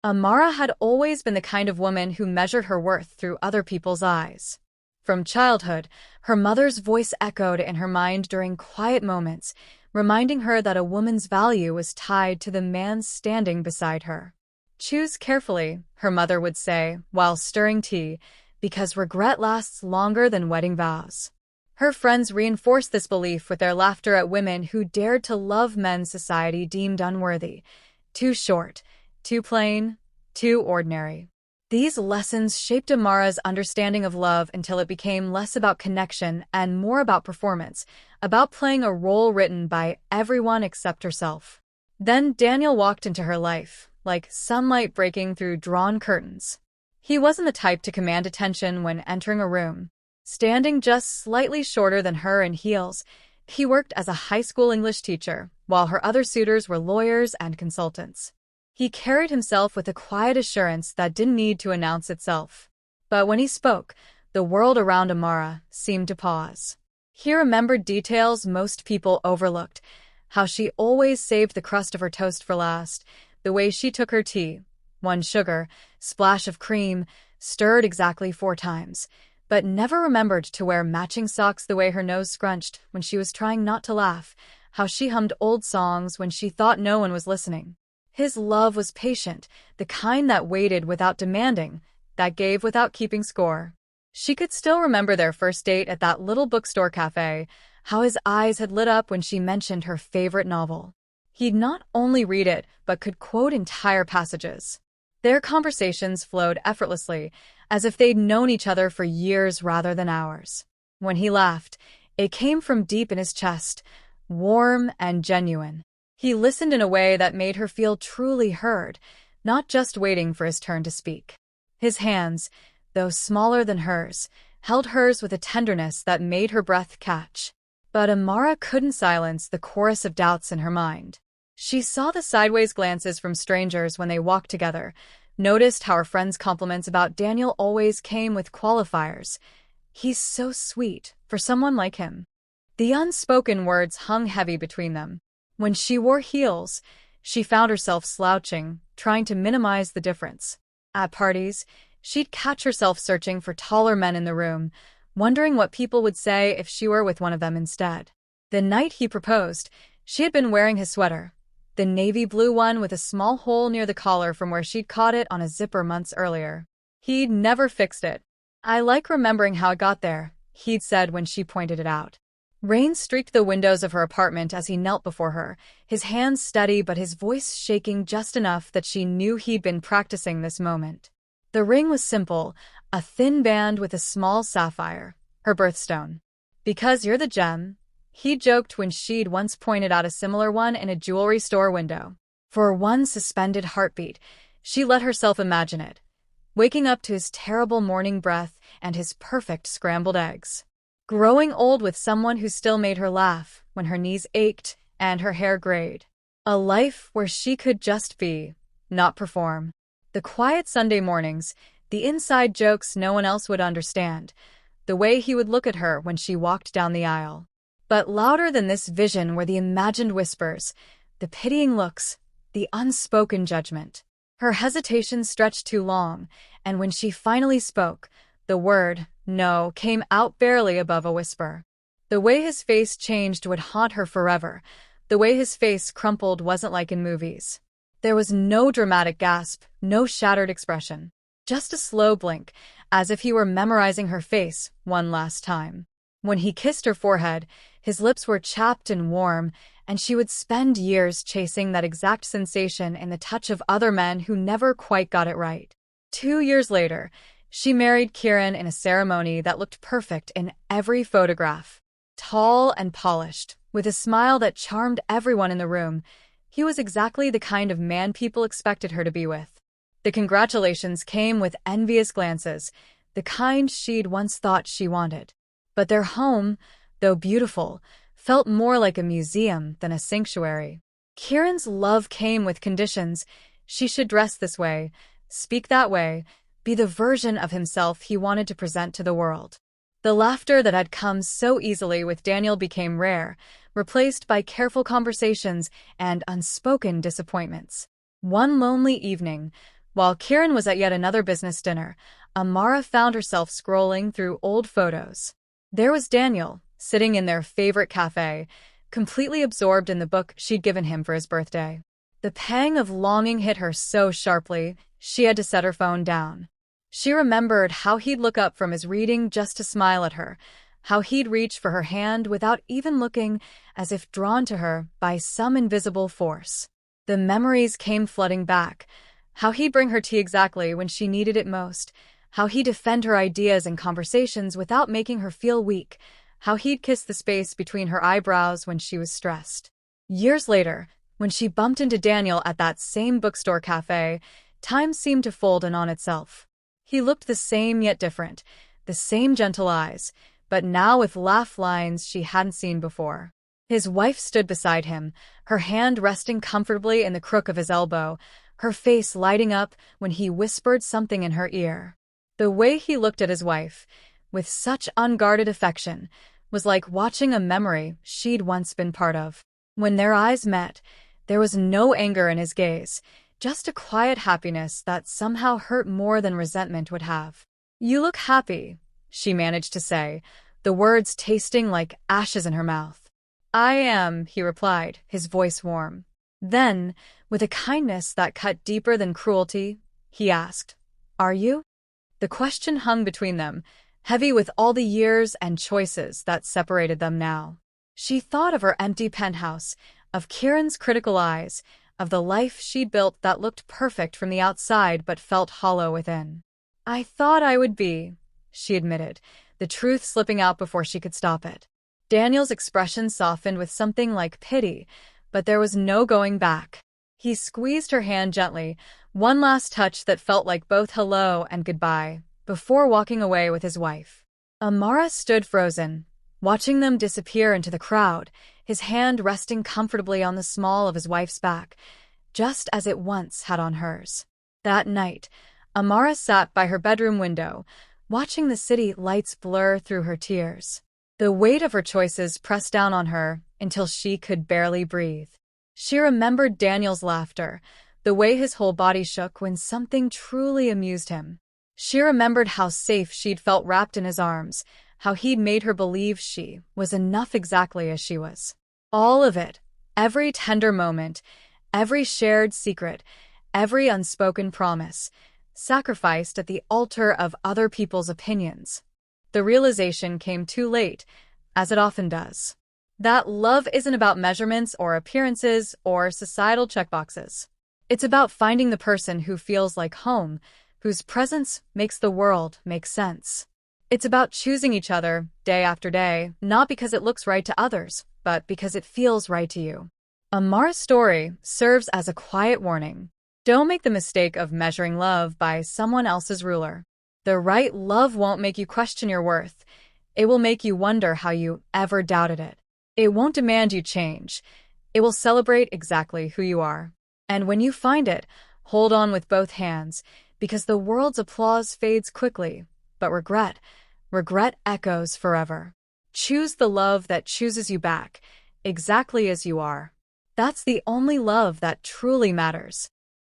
Amara had always been the kind of woman who measured her worth through other people's eyes. From childhood, her mother's voice echoed in her mind during quiet moments, reminding her that a woman's value was tied to the man standing beside her. "Choose carefully," her mother would say, while stirring tea, "because regret lasts longer than wedding vows." Her friends reinforced this belief with their laughter at women who dared to love men society deemed unworthy. Too short, too plain, too ordinary. These lessons shaped Amara's understanding of love until it became less about connection and more about performance, about playing a role written by everyone except herself. Then Daniel walked into her life, like sunlight breaking through drawn curtains. He wasn't the type to command attention when entering a room. Standing just slightly shorter than her in heels, he worked as a high school English teacher, while her other suitors were lawyers and consultants. He carried himself with a quiet assurance that didn't need to announce itself. But when he spoke, the world around Amara seemed to pause. He remembered details most people overlooked: how she always saved the crust of her toast for last, the way she took her tea, one sugar, splash of cream, stirred exactly 4 times, but never remembered to wear matching socks, the way her nose scrunched when she was trying not to laugh, how she hummed old songs when she thought no one was listening. His love was patient, the kind that waited without demanding, that gave without keeping score. She could still remember their first date at that little bookstore cafe, how his eyes had lit up when she mentioned her favorite novel. He'd not only read it, but could quote entire passages. Their conversations flowed effortlessly, as if they'd known each other for years rather than hours. When he laughed, it came from deep in his chest, warm and genuine. He listened in a way that made her feel truly heard, not just waiting for his turn to speak. His hands, though smaller than hers, held hers with a tenderness that made her breath catch. But Amara couldn't silence the chorus of doubts in her mind. She saw the sideways glances from strangers when they walked together, noticed how her friends' compliments about Daniel always came with qualifiers. "He's so sweet, for someone like him." The unspoken words hung heavy between them. When she wore heels, she found herself slouching, trying to minimize the difference. At parties, she'd catch herself searching for taller men in the room, wondering what people would say if she were with one of them instead. The night he proposed, she had been wearing his sweater, the navy blue one with a small hole near the collar from where she'd caught it on a zipper months earlier. He'd never fixed it. "I like remembering how it got there," he'd said when she pointed it out. Rain streaked the windows of her apartment as he knelt before her, his hands steady but his voice shaking just enough that she knew he'd been practicing this moment. The ring was simple, a thin band with a small sapphire, her birthstone. "Because you're the gem," he joked when she'd once pointed out a similar one in a jewelry store window. For one suspended heartbeat, she let herself imagine it, waking up to his terrible morning breath and his perfect scrambled eggs. Growing old with someone who still made her laugh when her knees ached and her hair grayed. A life where she could just be, not perform. The quiet Sunday mornings, the inside jokes no one else would understand, the way he would look at her when she walked down the aisle. But louder than this vision were the imagined whispers, the pitying looks, the unspoken judgment. Her hesitation stretched too long, and when she finally spoke, the word "no" came out barely above a whisper. The way his face changed would haunt her forever. The way his face crumpled wasn't like in movies. There was no dramatic gasp, no shattered expression. Just a slow blink, as if he were memorizing her face one last time. When he kissed her forehead, his lips were chapped and warm, and she would spend years chasing that exact sensation in the touch of other men who never quite got it right. 2 years later, she married Kieran in a ceremony that looked perfect in every photograph. Tall and polished, with a smile that charmed everyone in the room, he was exactly the kind of man people expected her to be with. The congratulations came with envious glances, the kind she'd once thought she wanted. But their home, though beautiful, felt more like a museum than a sanctuary. Kieran's love came with conditions. She should dress this way, speak that way, be the version of himself he wanted to present to the world. The laughter that had come so easily with Daniel became rare, replaced by careful conversations and unspoken disappointments. One lonely evening, While Kieran was at yet another business dinner, Amara found herself scrolling through old photos. There was Daniel, sitting in their favorite cafe, completely absorbed in the book she'd given him for his birthday. The pang of longing hit her so sharply, she had to set her phone down. She remembered how he'd look up from his reading just to smile at her, how he'd reach for her hand without even looking, as if drawn to her by some invisible force. The memories came flooding back. How he'd bring her tea exactly when she needed it most, how he'd defend her ideas in conversations without making her feel weak, how he'd kiss the space between her eyebrows when she was stressed. Years later, when she bumped into Daniel at that same bookstore cafe, time seemed to fold in on itself. He looked the same yet different, the same gentle eyes, but now with laugh lines she hadn't seen before. His wife stood beside him, her hand resting comfortably in the crook of his elbow, her face lighting up when he whispered something in her ear. The way he looked at his wife, with such unguarded affection, was like watching a memory she'd once been part of. When their eyes met, there was no anger in his gaze, just a quiet happiness that somehow hurt more than resentment would have. "You look happy," she managed to say, the words tasting like ashes in her mouth. "I am," he replied, his voice warm. Then, with a kindness that cut deeper than cruelty, he asked, "Are you?" The question hung between them, heavy with all the years and choices that separated them now. She thought of her empty penthouse, of Kieran's critical eyes, of the life she'd built that looked perfect from the outside but felt hollow within. "I thought I would be," she admitted, the truth slipping out before she could stop it. Daniel's expression softened with something like pity, but there was no going back. He squeezed her hand gently, one last touch that felt like both hello and goodbye, before walking away with his wife. Amara stood frozen, watching them disappear into the crowd, his hand resting comfortably on the small of his wife's back, just as it once had on hers. That night, Amara sat by her bedroom window, watching the city lights blur through her tears. The weight of her choices pressed down on her until she could barely breathe. She remembered Daniel's laughter, the way his whole body shook when something truly amused him. She remembered how safe she'd felt wrapped in his arms, how he'd made her believe she was enough exactly as she was. All of it, every tender moment, every shared secret, every unspoken promise, sacrificed at the altar of other people's opinions. The realization came too late, as it often does. That love isn't about measurements or appearances or societal checkboxes. It's about finding the person who feels like home, whose presence makes the world make sense. It's about choosing each other day after day, not because it looks right to others, but because it feels right to you. Amara's story serves as a quiet warning. Don't make the mistake of measuring love by someone else's ruler. The right love won't make you question your worth. It will make you wonder how you ever doubted it. It won't demand you change. It will celebrate exactly who you are. And when you find it, hold on with both hands, because the world's applause fades quickly, but regret echoes forever. Choose the love that chooses you back, exactly as you are. That's the only love that truly matters.